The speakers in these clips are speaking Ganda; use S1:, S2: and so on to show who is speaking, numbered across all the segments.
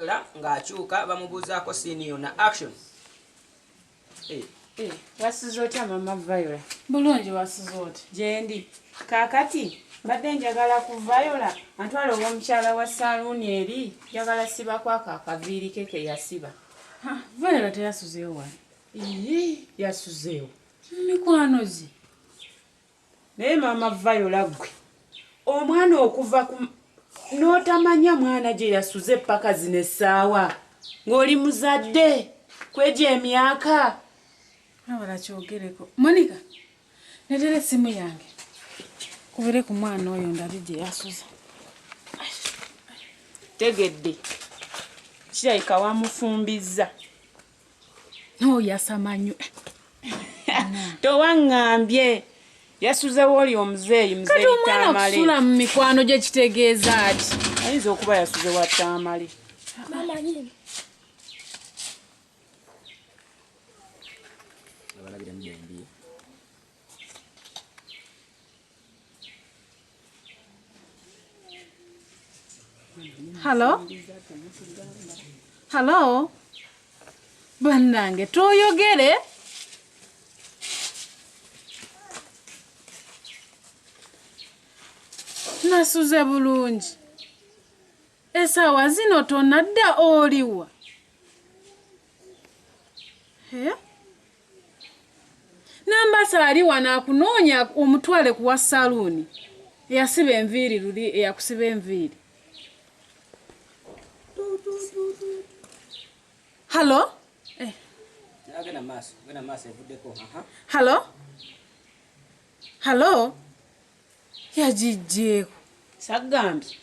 S1: Viola ng'akyuka bamubuuzaako scene yonna. Action.
S2: Wasuze otya mama Viola?
S3: Bulungi wasuze oti.
S2: Gyendi. Kaakati mbadde njagala ku Viola antwala ow'omukyala wa saluuni eri njagala sibako akaviiri ke yasiba.
S3: Viola teyasuzeewo wano.
S2: Yasuzeewo.
S3: Mikwano ze.
S2: Naye mama Viola gwe omwana okuva ku n'otamanya mwana gye yasuze paka zino essaawa ng'oli muzadde kwegya emyaka.
S3: Abala kyogereko. Monica, netera essimu yange. Kubere ku mwana oyo ndabi gye yasuza.
S2: Tegedde. Kirabika wamufumbizza.
S3: No yasamanyu.
S2: Towaŋŋambye. Yasuzewo oli omuzeeyi muzeeyi
S3: Kati omwana
S2: taamale.
S3: okusula mu mikwano gye kitegeeza ati.
S2: Ayinza okuba yasuze wa taamale.
S3: Hallo? Hallo? Bannange tooyogere? Nasuze bulungi. Essaawa zino tonadda oliwa. Nambasa ali wano akunoonya omutwale kuwa saluuni. Eyasiba enviiri luli eyakusiba enviiri. Hallo?
S1: Agenda maaso evuddeko.
S3: Hallo? Hallo? Yagijjeeko.
S2: Saggambye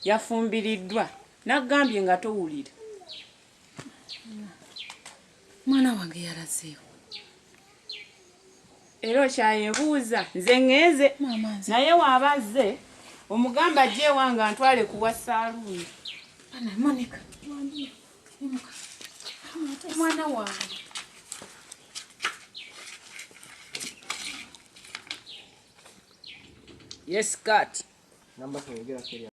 S2: yafumbiriddwa naggambye nga towulira.
S3: Mwana wange yalazeewo.
S2: Era okyayebuuza nze ŋŋeze naye waabazze omugamba ajje ewange antwale kuwa saluuni.
S3: Monica. Mwana wange.
S1: Yes, cut.
S4: Namba 2